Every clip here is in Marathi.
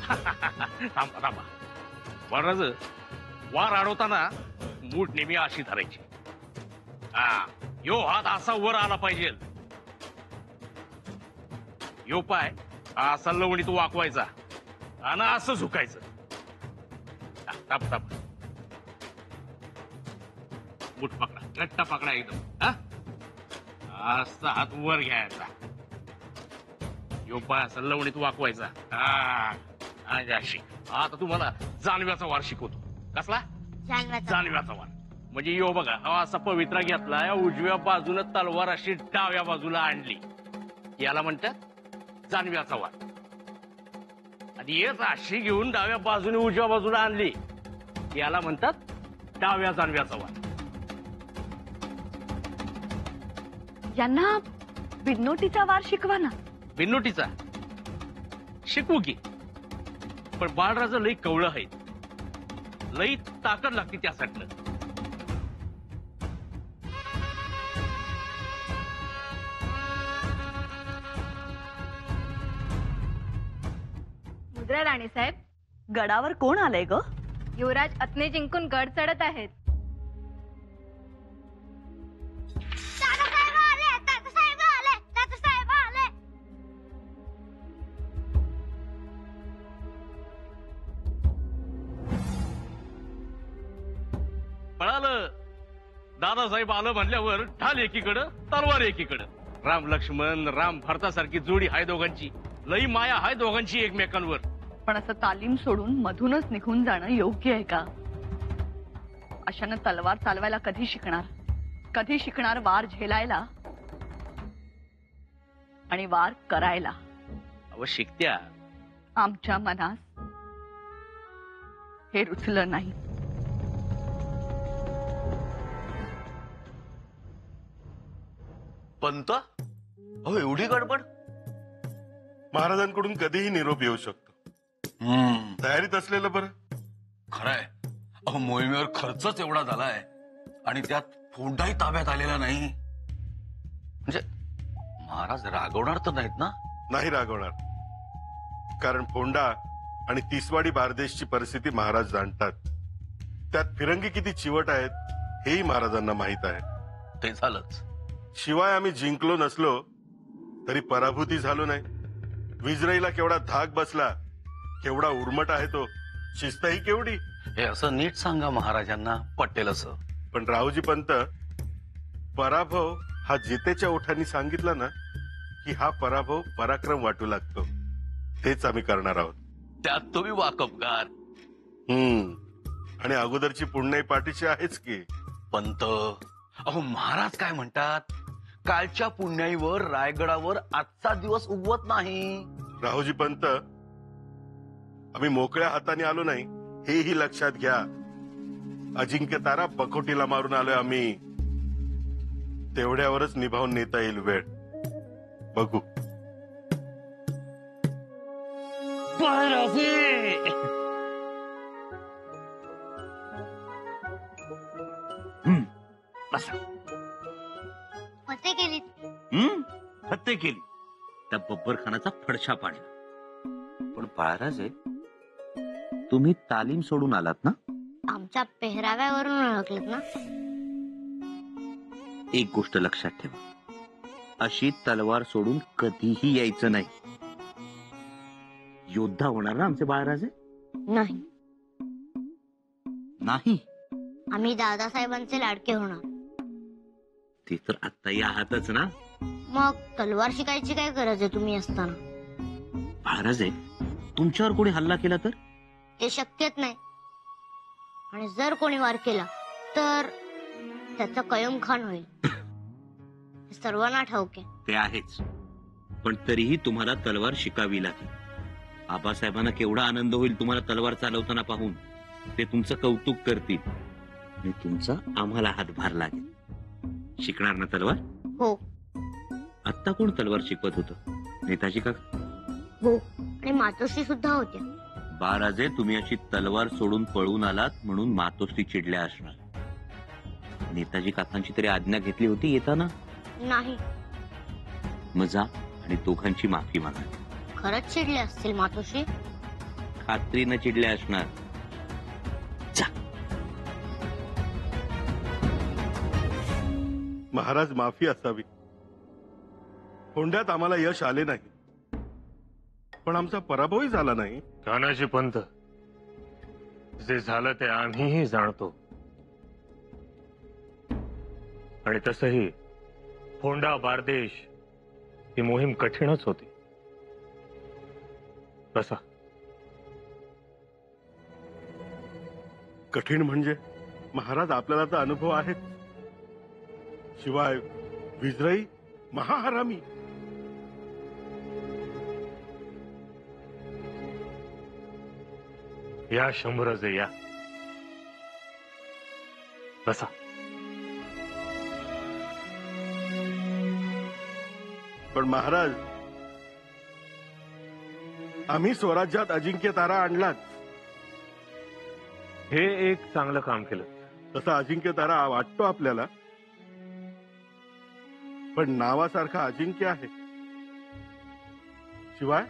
थांबा थांबा. बरं वार अडवताना मूठ नेहमी अशी धरायची. हा, यो हात असा वर आला पाहिजे. यो पाय असा लवणीत वाकवायचा आणि असं झुकायचं. थांब थांब. मूठ पकडा, घट्ट पकडा एकदम. हा, असा हात वर घ्यायचा. यो पाय असा लवणीत वाकवायचा. हा, अशी. आता तुम्हाला जानव्याचा वार शिकवतो. कसला? जानव्याचा वार. म्हणजे यो बघा, असा पवित्रा घेतला, उजव्या बाजूनं तलवार अशी डाव्या बाजूला आणली, याला म्हणतात जानव्याचा वार. आणि येच अशी घेऊन डाव्या बाजूने उजव्या बाजूला आणली, याला म्हणतात डाव्या जानव्याचा वार. यांना बिननोटीचा वार शिकवा ना. बिननोटीचा शिकवू की, पण बाळराजा लई कवळं आहे, लई ताकद लागते त्यासाठी. मुद्रा राणी साहेब, गडावर कोण आलंय ग? युवराज अत्ने जिंकून गड चढत आहेत. पळालं. दादासाहेब आलं म्हणल्यावर ढाल एकीकडं, तलवार एकीकडं. राम लक्ष्मण, राम भरतासारखी जोडी हाय दोघांची. लई माया हाय दोघांची एकमेकांवर. पण असं तालीम सोडून मधूनच निघून जाणं योग्य आहे का? अशानं तलवार चालवायला कधी शिकणार? कधी शिकणार वार झेलायला आणि वार करायला? अव शिकत्या. आमच्या मनास हे रुचलं नाही. पंत, अहो एवढी गडबड? महाराजांकडून कधीही निरोप येऊ शकतो. तयारीत असलेलं बरं. खरंय. अहो मोहिमेवर खर्चच एवढा झालाय आणि त्यात फोंडाही ताब्यात आलेला नाही. म्हणजे महाराज रागवणार तर नाहीत ना? नाही रागवणार, कारण फोंडा आणि तिसवाडी बारदेशची परिस्थिती महाराज जाणतात. त्यात फिरंगी किती चिवट आहेत हेही महाराजांना माहित आहे. ते झालंच. शिवाय आम्ही जिंकलो नसलो तरी पराभूती झालो नाही. विजराईला केवढा धाक बसला, केवढा उर्मट आहे तो, शिस्तही केवढी. हे असं नीट सांगा महाराजांना, पटेल असं. पण रावजी पंत, पराभव हा जितेच्या ओठांनी सांगितला ना की हा पराभव पराक्रम वाटू लागतो. तेच आम्ही करणार आहोत. त्यात तुम्ही वाकबगार. आणि अगोदरची पुण्याई पाठीशी आहेच की. पंत, अहो महाराज काय म्हणतात, कालच्या पुण्याईवर रायगडावर आजचा दिवस उगवत नाही. राहुजी पंत, आम्ही मोकळ्या हाताने आलो नाही हेही लक्षात घ्या. अजिंक्य तारा बकोटीला मारून आलोय आम्ही. तेवढ्यावरच निभावून नेता येईल वेळ. बघू. फते केली. हत्या केली. त्या बब्बर खानाचा फडशा पाडला. पण बाळराजे, तुम्ही तालीम सोडून आलात ना? आमच्या पेहराव्यावरून ओळखलेत ना. एक गोष्ट लक्षात ठेवा, अशी तलवार सोडून कधीही यायचं नाही. योद्धा होणार ना आमचे बाळराजे? नाही. नाही? आम्ही दादासाहेबांचे लाडके होणार. ते तर आत्ताही आहातच ना. मग तलवार शिकायची काय गरज आहे तुम्ही असताना? बाळराजे, तुमच्यावर कोणी हल्ला केला तर? ते शक्यच नाही. आणि जर कोणी वार केला तर त्याचा कयम खान होईल. सर्वांना ठाऊक आहे. ते आहेच, पण तरीही तुम्हाला तलवार शिकावी लागेल. आबासाहेबांना केवढा आनंद होईल तुम्हाला तलवार चालवताना पाहून. ते तुमचं कौतुक करतील आणि तुमचा आम्हाला हातभार लागेल. शिकणार ना तलवार? हो. आत्ता कोण तलवार शिकवत होतं? नेताजी का? हो, आणि मातोश्री सुद्धा होत्या. बाळराजे, तुम्ही अशी तलवार सोडून पळून आलात म्हणून मातोश्री चिडल्या असणार. नेताजी काकांची तरी आज्ञा घेतली होती येताना? नाही. मग जा आणि दोघांची माफी मागा. खरंच चिडले असतील मातोश्री? खात्रीनं चिडले असणार. जा. महाराज माफी असावी. फोंड्यात आम्हाला यश आले नाही, पण आमचा पराभवही झाला नाही. तानाजी पंत, जे झालं ते आम्हीही जाणतो. आणि तसही फोंडा बारदेश ही मोहीम कठीणच होती. कसा कठीण म्हणजे महाराज आपल्याला तर अनुभव आहेत. शिवाय विजराई महाहरामी. या शंभरजे या. बसा. पण महाराज, आम्ही स्वराज्यात अजिंक्य तारा आणलाच. हे एक चांगलं काम केलं. तसा अजिंक्य तारा वाटतो आपल्याला, पण नावासारखा अजिंक्य आहे. शिवाय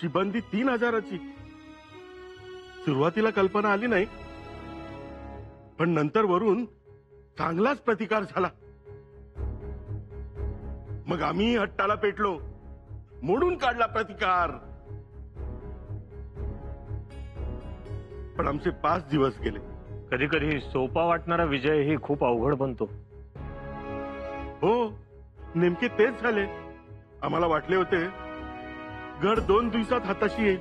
शिबंदी 3000ची. सुरुवातीला कल्पना आली नाही, पण नंतर वरून चांगलाच प्रतिकार झाला. मग आम्ही हट्टाला पेटलो, मोडून काढला प्रतिकार. पण आमचे 5 दिवस गेले. कधी कधी सोपा वाटणारा विजय ही खूप अवघड बनतो. हो, नेमके तेच झाले. आम्हाला वाटले होते गड 2 दिवसात हाताशी येईल,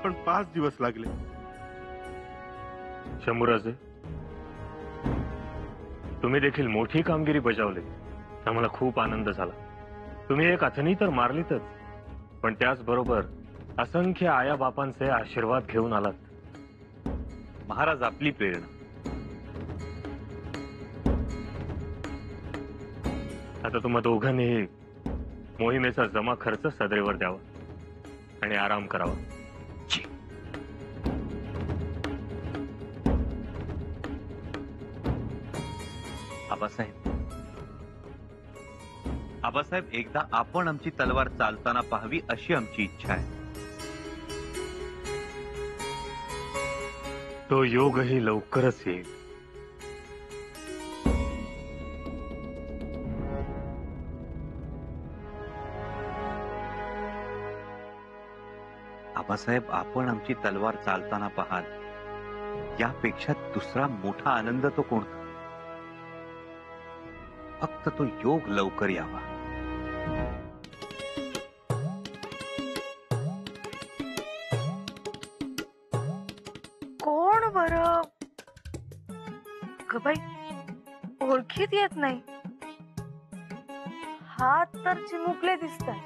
पण 5 दिवस लागले. शंभूराजे, तुम्ही देखील मोठी कामगिरी बजावली. आम्हाला खूप आनंद झाला. तुम्ही एक अथनी तर मारलीतच, पण त्याचबरोबर असंख्य आया बापांचे आशीर्वाद घेऊन आलात. महाराज आपली प्रेरणा. आता तुम्हा दोघांनीही मोहिमेचा जमा खर्च सदरेवर द्यावा आणि आराम करावा. आबासाहेब, एकदा आपण आमची तलवार चालताना पाहावी अशी आमची इच्छा आहे. तो योगही लवकरच येईल. आबासाहेब, आपण आमची तलवार चालताना पाहाल यापेक्षा दुसरा मोठा आनंद तो कोणता? फक्त तो योग लवकर यावा. कोण बर बाई, ओळखीत येत नाही. हात तर चिमुकले दिसतात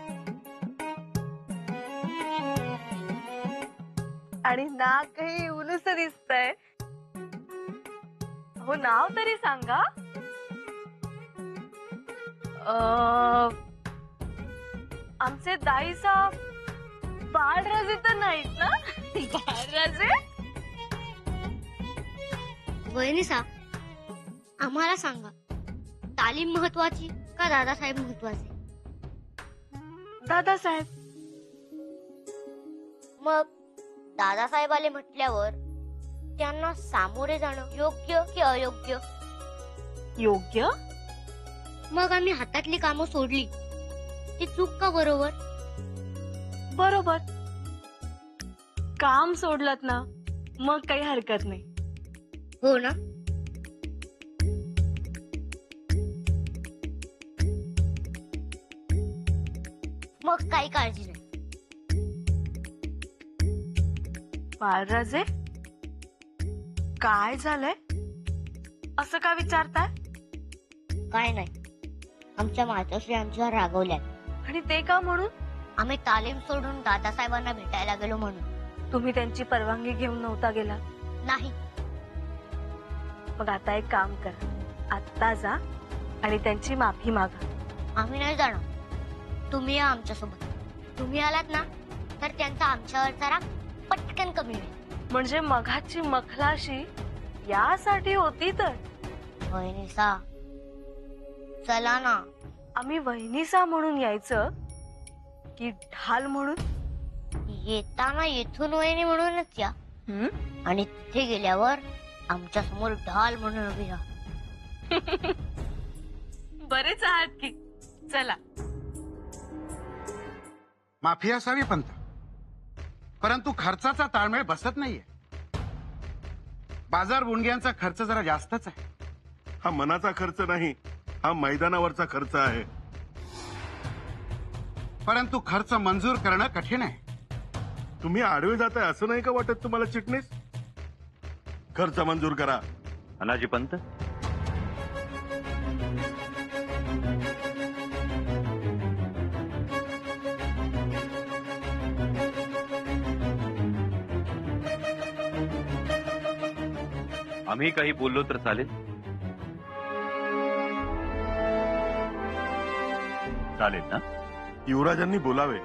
आणि नाकही उलूस दिसतंय. हो, नाव तरी सांगा. आमचे दाईसाहेब बाळराजे तर नाहीत ना? बाळराजे वहिनीसा, आम्हाला सांगा, तालीम महत्वाची का दादासाहेब महत्वाचे? दादासाहेब. मग दादासाहेब आले म्हटल्यावर त्यांना सामोरे जाणं योग्य की अयोग्य? योग्य. मग आम्ही हातातली कामं सोडली, ती चूक का बरोबर? बरोबर. काम सोडलत ना, मग काही हरकत नाही. हो ना? मग काही काळजी नाही. बाळराजे, काय झालंय? असं का विचारताय? काय नाही, आमच्या मातोश्री आमच्यावर रागवल्यात. आणि ते का म्हणून? आम्ही तालीम सोडून दादासाहेबांना भेटायला गेलो म्हणून. तुम्ही त्यांची परवानगी घेऊन नव्हता गेला? नाही. मग आता एक काम करा, आत्ता जा आणि त्यांची माफी मागा. आम्ही नाही जाणार, तुम्ही या आमच्या सोबत. तुम्ही आलात ना तर त्यांचा आमच्यावरचा राग पटकन कमी होईल. म्हणजे मघाची मखलाशी यासाठी होती तर? वहिनीसा, चला ना. आम्ही वहिनीसा म्हणून यायचं की ढाल म्हणून? येताना येथून वहिनी म्हणूनच या आणि तिथे गेल्यावर आमच्या समोर ढाल म्हणून उभी राहा. बरेच आहात की. चला. माफी असावी पंत, परंतु खर्चाचा ताळमेळ बसत नाहीये. बाजार बुणग्यांचा खर्च जरा जास्तच आहे. हा मनाचा खर्च नाही, हा मैदानावरचा खर्च आहे. परंतु खर्च मंजूर करणं कठीण आहे. तुम्ही आडवे जाताय असं नाही का वाटत तुम्हाला चिटणीस? खर्च मंजूर करा. अनाजी पंत, आम्ही काही बोललो तर चालेल? चालेल ना? युवराजांनी बोलावे,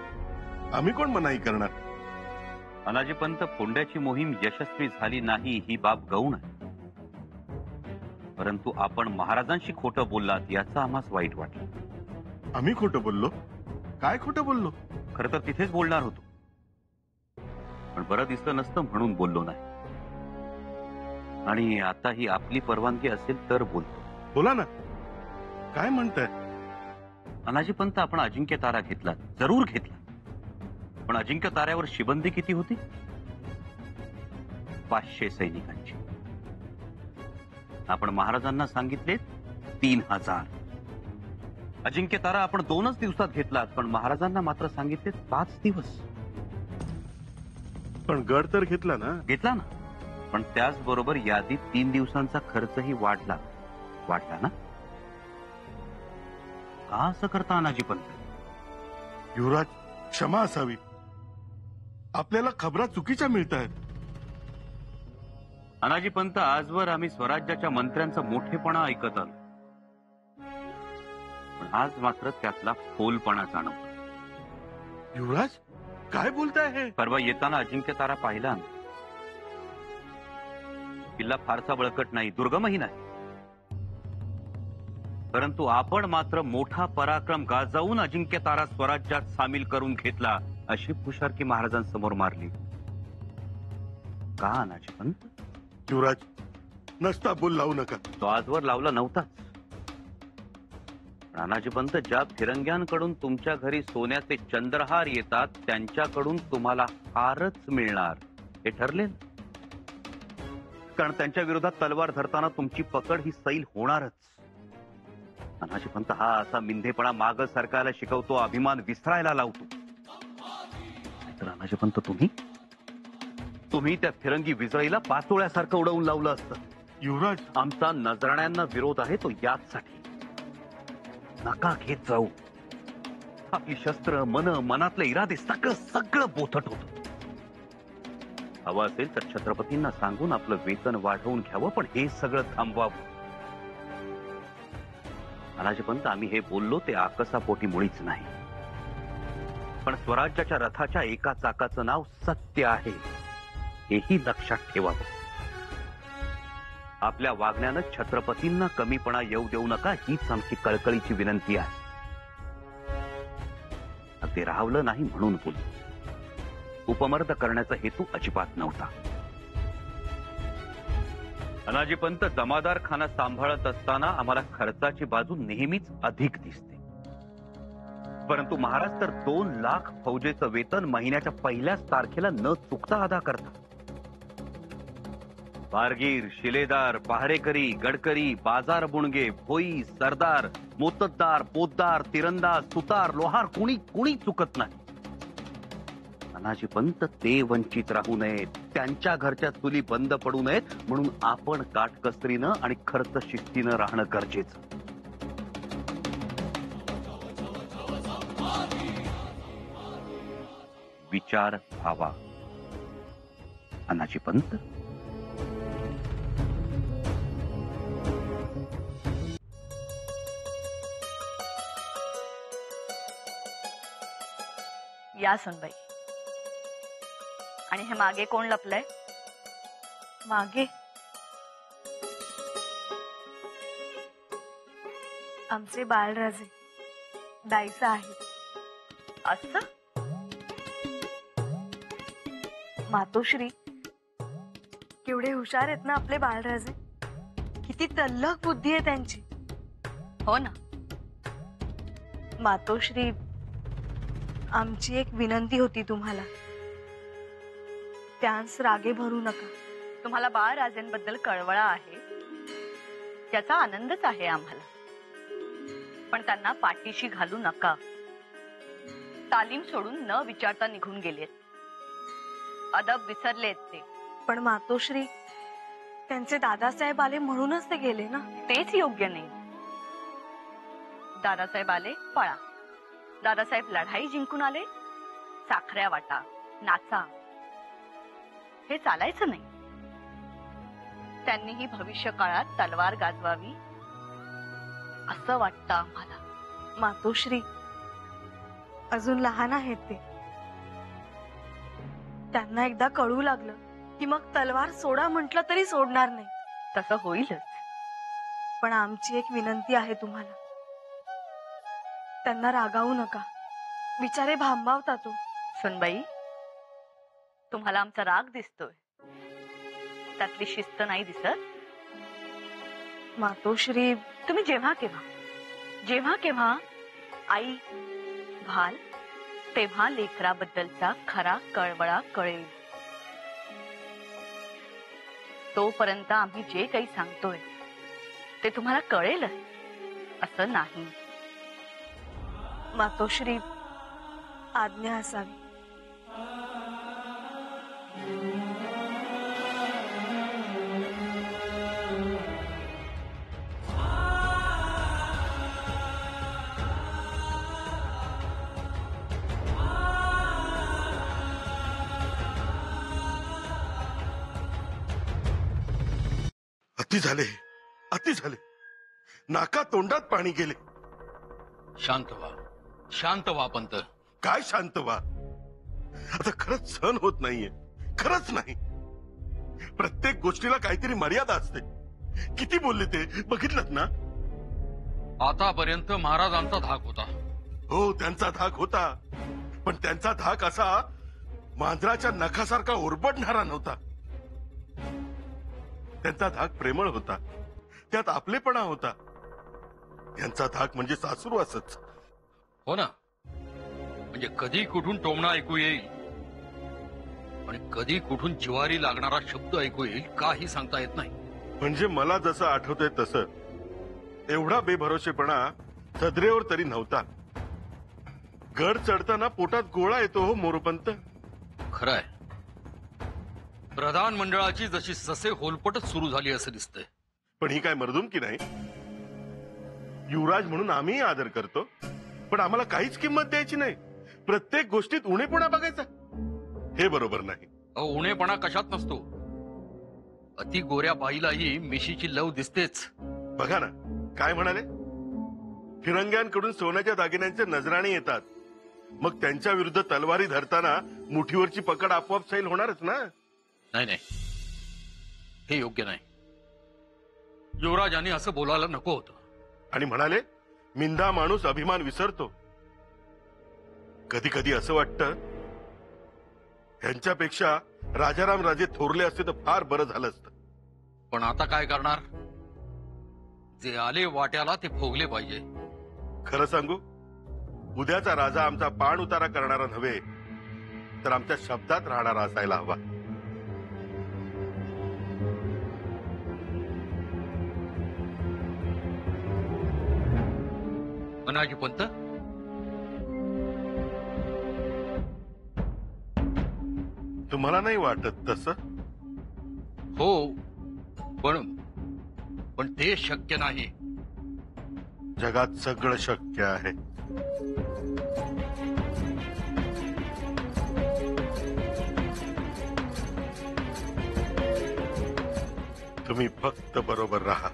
आम्ही कोण मनाई करणार. अनाजी पंत, फोंड्याची मोहीम यशस्वी झाली नाही ही बाब गौण आहे, परंतु आपण महाराजांशी खोटं बोललात याचा आम्हास वाईट वाटलं. आम्ही खोटं बोललो? काय खोटं बोललो? खरं तर तिथेच बोलणार होतो, पण बरं दिसलं नसतं म्हणून बोललो नाही. आणि आता ही आपली परवानगी असेल तर बोलतो. बोला ना, काय म्हणताय? अनाजी पंत, आपण अजिंक्य तारा घेतला, जरूर घेतला, पण अजिंक्य ताऱ्यावर शिबंदी किती होती? 500 सैनिकांची. आपण महाराजांना सांगितले 3000. अजिंक्य तारा आपण 2च दिवसात घेतला, पण महाराजांना मात्र सांगितले 5 दिवस. पण गड तर घेतला ना? घेतला ना, पण त्याचबरोबर यादीत 3 दिवसांचा खर्चही वाढला ना? का असं करता अनाजी पंत? युवराज, क्षमा असावी. आपल्याला खबरा चुकीच्या मिळत आहेत. अनाजी पंत, आजवर आम्ही स्वराज्याच्या मंत्र्यांचा मोठेपणा ऐकत आलो, पण आज मात्र त्यातला फोलपणा जाणवतो. युवराज, काय बोलताय हे? परवा येताना अजिंक्य तारा पाहिला. किल्ला फारसा बळकट नाही, दुर्गमही नाही, परंतु आपण मात्र मोठा पराक्रम गाजवून अजिंक्य तारा स्वराज्यात सामील करून घेतला अशी पुशारकी महाराजांसमोर मारली. का अनाजी पंत? युवराज, नसता बोल लावू नका. तो आजवर लावला नव्हताच. अनाजी पंत, ज्या फिरंग्यांकडून तुमच्या घरी सोन्याचे चंद्रहार येतात त्यांच्याकडून तुम्हाला हारच मिळणार हे ठरले, कारण त्यांच्या विरोधात तलवार धरताना तुमची पकड ही सैल होणारच. अनाजी पंत, हा असा मिंधेपणा माग सरकायला शिकवतो, अभिमान विसरायला लावतो. तर अनाजी पंत, तुम्ही त्या फिरंगी विजळीला पाचोळ्यासारखं उडवून लावलं असतं. युवराज, आमचा नजराण्यांना विरोध आहे तो याचसाठी. नका घेत जाऊ. आपली शस्त्र, मनातले इरादे सगळं बोथट होत. हवं असेल तर छत्रपतींना सांगून आपलं वेतन वाढवून घ्यावं, पण हे सगळं थांबवावं. अनाजी पंत, आम्ही हे बोललो ते आकसापोटी मुळीच नाही, पण स्वराज्याच्या रथाच्या एका चाकाचं नाव सत्य आहे हेही लक्षात ठेवावं. आपल्या वागण्यानं छत्रपतींना कमीपणा येऊ देऊ नका हीच आमची कळकळीची विनंती आहे. ते राहवलं नाही म्हणून बोललो, उपमर्द करण्याचा हेतू अजिबात नव्हता. अनाजी पंत, जमादार खाना सांभाळत असताना आम्हाला खर्चाची बाजू नेहमीच अधिक दिसते, परंतु महाराज तर 2 लाख फौजेचं वेतन महिन्याच्या पहिल्याच तारखेला न चुकता अदा करतात. बारगीर, शिलेदार, पहारेकरी, गडकरी, बाजार बुणगे, भोई, सरदार, मोत्तद्दार, पोतदार, तिरंदाज, सुतार, लोहार कुणी चुकत नाही. अनाजी पंत, ते वंचित राहू नयेत, त्यांच्या घरच्या चुली बंद पडू नयेत म्हणून आपण काटकसरीनं आणि खर्च शिस्तीनं राहणं गरजेचं. विचार व्हावा अनाजी पंत. या सुनबाई. आणि हे मागे कोण लपलंय? मागे आमचे बाळराजे दाईचा आहे. असं? मातोश्री, केवढे हुशार आहेत ना आपले बाळराजे. किती तल्लख बुद्धी आहे त्यांची. हो ना. मातोश्री, आमची एक विनंती होती तुम्हाला. त्यांस रागे भरू नका. तुम्हाला बाळराजेंबद्दल कळवळा आहे, त्याचा आनंदच आहे आम्हाला. पण त्यांना पाठीशी घालू नका. तालीम सोडून न विचारता निघून गेलेत. अदब विसरलेत ते. पण मातोश्री, त्यांचे दादासाहेब आले म्हणूनच ते गेले ना. तेच योग्य नाही. दादासाहेब आले पळा. दादासाहेब लढाई जिंकून आले, साखऱ्या वाटा, नाचा. हे चालायचं नाही. त्यांनीही भविष्य काळात तलवार गाजवावी असं वाटतं आम्हाला. मातोश्री, अजून लहान आहेत ते. त्यांना एकदा कळू लागलं की मग तलवार सोडा म्हटलं तरी सोडणार नाही. तसं होईलच. पण आमची एक विनंती आहे तुम्हाला. त्यांना रागावू नका. बिचारे भांबावतात तो. सुनबाई, तुम्हाला आमचा राग दिसतोय, त्यातली शिस्त नाही दिसत. मातोश्री, तुम्ही जेव्हा केव्हा आई भाल, तेव्हा लेकराबद्दलचा खरा कळवळा कळेल. तोपर्यंत आम्ही जे काही सांगतोय ते तुम्हाला कळेलच असं नाही. मातोश्री, आज्ञा असावी. अति झाले. नाका तोंडात पाणी गेले. शांत व्हा पंत. काय शांत व्हा? आता खरंच सहन होत नाहीये. खरंच नाही. प्रत्येक गोष्टीला काहीतरी मर्यादा असते. किती बोलले ते बघितलं ना. आतापर्यंत महाराजांचा धाक होता. हो, त्यांचा धाक होता. पण त्यांचा धाक असा मांजराच्या नखासारखा ओरबडणारा नव्हता. त्यांचा धाक प्रेमळ होता. त्यात आपलेपणा होता. यांचा धाक म्हणजे सासुरवासच. हो ना. म्हणजे कधी कुठून टोमणा ऐकू येईल आणि कधी कुठून जिवारी लागणारा शब्द ऐकू येईल काही सांगता येत नाही. म्हणजे मला जसं आठवतंय तसं एवढा बेभरोसेपणा सदरेवर तरी नव्हता. गड चढताना पोटात गोळा येतो हो मोरपंत. खरंय. प्रधान मंडळाची जशी ससे होलपटच सुरू झाली असं दिसतंय. पण ही काय मर्दुमकी नाही. युवराज म्हणून आम्ही आदर करतो, पण आम्हाला काहीच किंमत द्यायची नाही. प्रत्येक गोष्टीत उणेपणा बघायचा, हे बरोबर नाही. उणेपणा कशात नसतो. अति गोऱ्या बाईलाही मिशीची लव दिसतेच. बघा ना काय म्हणाले. फिरंग्यांकडून सोन्याच्या दागिन्यांचे नजराणे येतात, मग त्यांच्या विरुद्ध तलवारी धरताना मुठीवरची पकड आपोआप सैल होणारच ना. नाही, हे योग्य नाही. युवराजांनी असं बोलायला नको होतं. आणि म्हणाले मिंदा माणूस अभिमान विसरतो. कधी कधी असं वाटतं ह्यांच्यापेक्षा राजाराम राजे थोरले असते तर फार बरं झालं असतं. पण आता काय करणार. जे आले वाट्याला ते भोगले पाहिजे. खरं सांगू, उद्याचा राजा आमचा पाण उतारा करणारा नव्हे तर आमच्या शब्दात राहणारा असायला हवा. मनाजी पंत, तुम्हाला नाही वाटत तसं? हो, पण ते शक्य नाही. जगात सगळं शक्य आहे. तुम्ही फक्त बरोबर राहा.